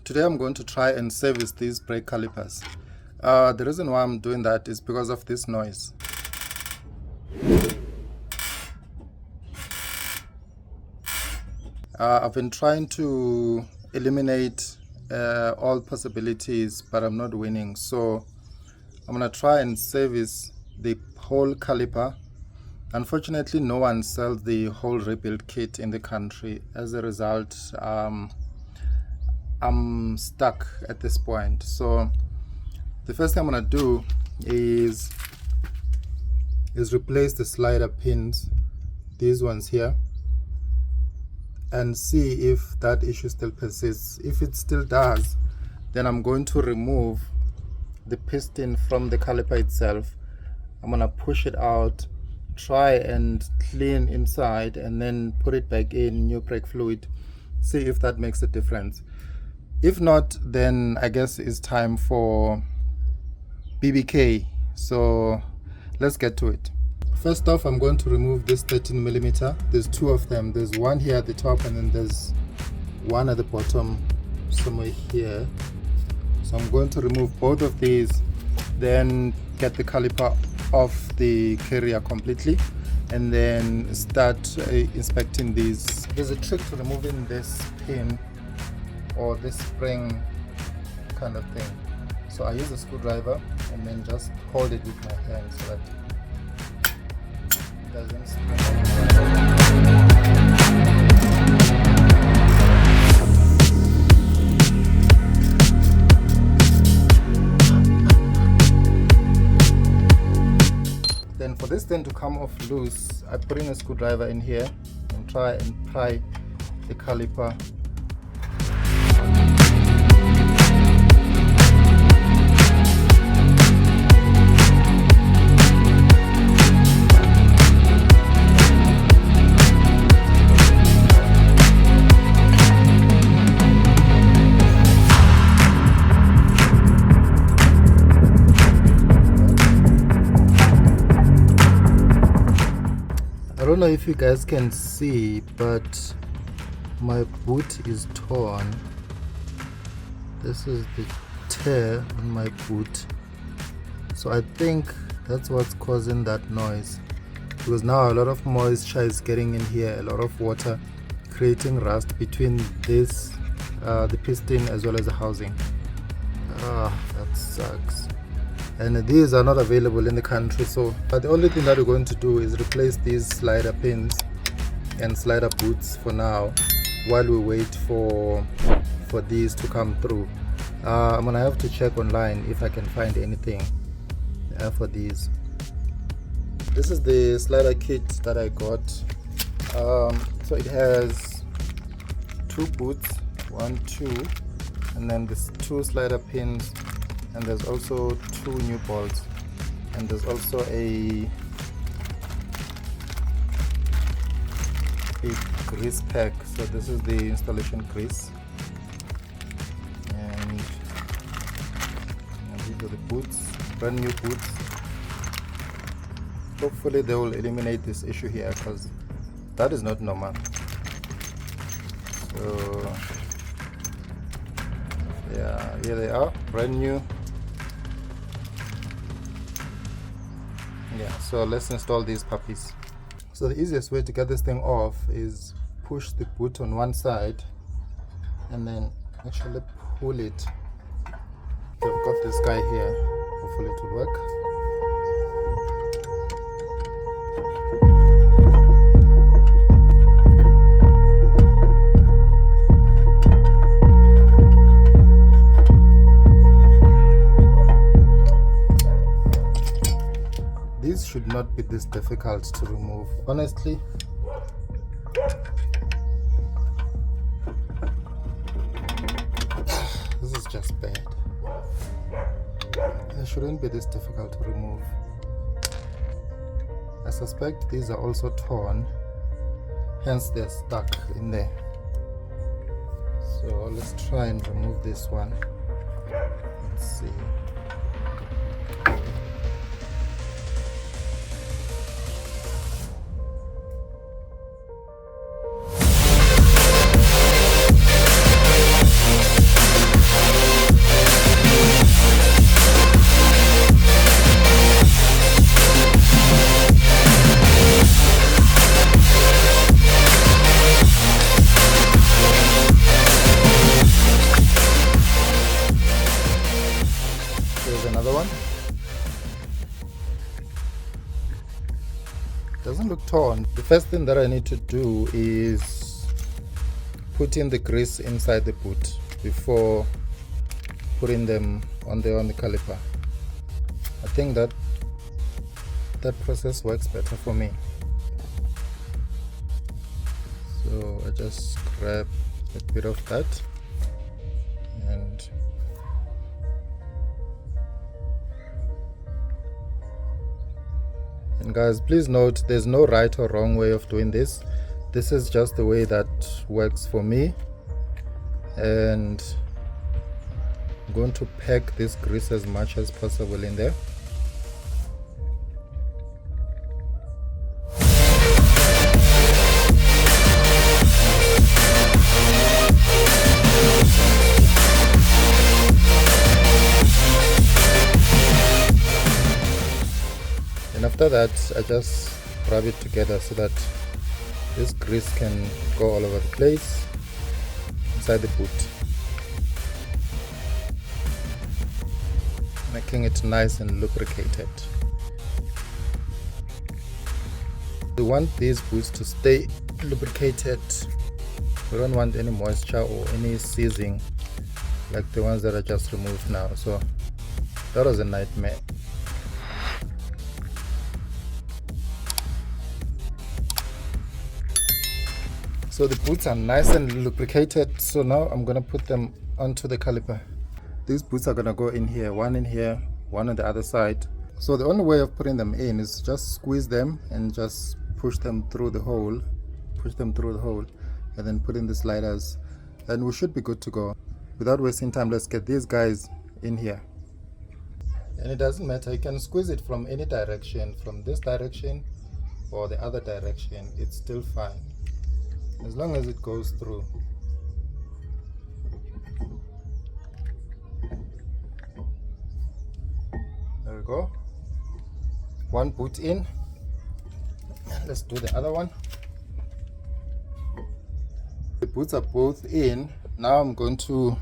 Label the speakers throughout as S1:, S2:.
S1: Today I'm going to try and service these brake calipers. The reason why I'm doing that is because of this noise. I've been trying to eliminate all possibilities, but I'm not winning. So I'm going to try and service the whole caliper. Unfortunately, no one sells the whole rebuild kit in the country. As a result, I'm stuck at this point. So the first thing I'm going to do is replace the slider pins, these ones here, and see if that issue still persists. If it still does, then I'm going to remove the piston from the caliper itself. I'm going to push it out, try and clean inside, and then put it back in, new brake fluid, see if that makes a difference. If not, then I guess it's time for BBK. So let's get to it. First off, I'm going to remove this 13mm. There's two of them. There's one here at the top, and then there's one at the bottom somewhere here. So I'm going to remove both of these, then get the caliper off the carrier completely, and then start inspecting these. There's a trick to removing this pin or this spring kind of thing. So I use a screwdriver and then just hold it with my hand so that it doesn't spring. Then for this thing to come off loose, I put in a screwdriver in here and try and pry the caliper. I don't know if you guys can see, but my boot is torn. This is the tear on my boot. So I think that's what's causing that noise, because now a lot of moisture is getting in here, a lot of water, creating rust between this the piston as well as the housing. That sucks. And these are not available in the country, so but the only thing that we're going to do is replace these slider pins and slider boots for now, while we wait for these to come through. I'm gonna have to check online if I can find anything for these. This is the slider kit that I got. So it has two boots, 1, 2, and then there's 2 slider pins, and there's also 2 new bolts, and there's also a grease pack. So this is the installation grease, and these are the boots, brand new boots. Hopefully they will eliminate this issue here, because that is not normal. So yeah, here they are, brand new. Yeah, so let's install these puppies. So the easiest way to get this thing off is push the boot on one side and then actually pull it. So I've got this guy here, hopefully it will work. These should not be this difficult to remove, honestly. This is just bad. It shouldn't be this difficult to remove. I suspect these are also torn, hence they're stuck in there. So let's try and remove this one. Let's see. doesn't look torn. The first thing that I need to do is put in the grease inside the boot before putting them on the caliper. I think that process works better for me. So I just grab a bit of that and guys, please note there's no right or wrong way of doing this. This is just the way that works for me, and I'm going to pack this grease as much as possible in there. And after that, I just rub it together so that this grease can go all over the place inside the boot, making it nice and lubricated. We want these boots to stay lubricated. We don't want any moisture or any seizing like the ones that I just removed now. So that was a nightmare. So the boots are nice and lubricated. So now I'm gonna put them onto the caliper. These boots are gonna go in here, one on the other side. So the only way of putting them in is just squeeze them and just push them through the hole, and then put in the sliders, and we should be good to go. Without wasting time, let's get these guys in here. And it doesn't matter, you can squeeze it from any direction, from this direction or the other direction, it's still fine, as long as it goes through. There we go. One boot in. Let's do the other one. The boots are both in. Now I'm going to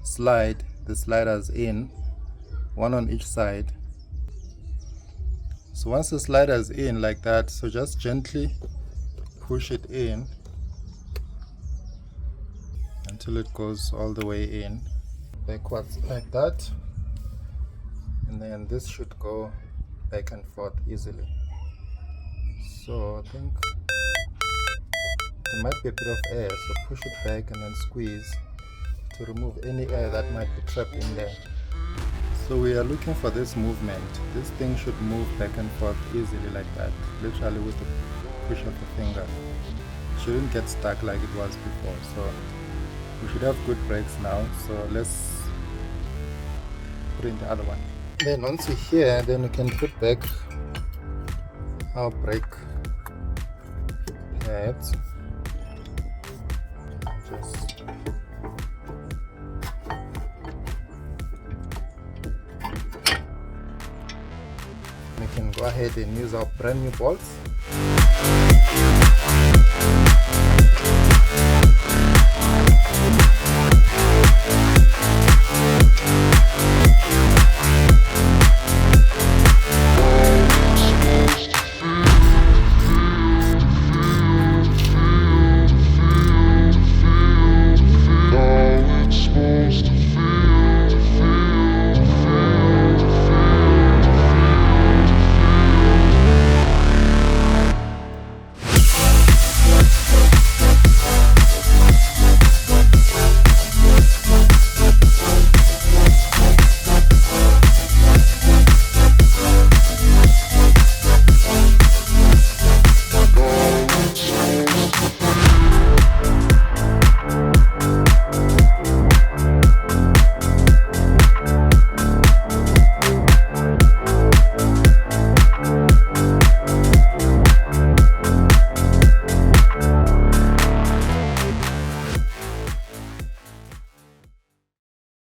S1: slide the sliders in, one on each side. So once the slider is in like that, so just gently push it in until it goes all the way in, backwards like that, and then this should go back and forth easily. So I think there might be a bit of air, so push it back and then squeeze to remove any air that might be trapped in there. So we are looking for this movement. This thing should move back and forth easily like that, literally with the push of the finger. It shouldn't get stuck like it was before. So we should have good brakes now. So let's put in the other one. Then once we're here, then we can put back our brake pads. Just we can go ahead and use our brand new bolts.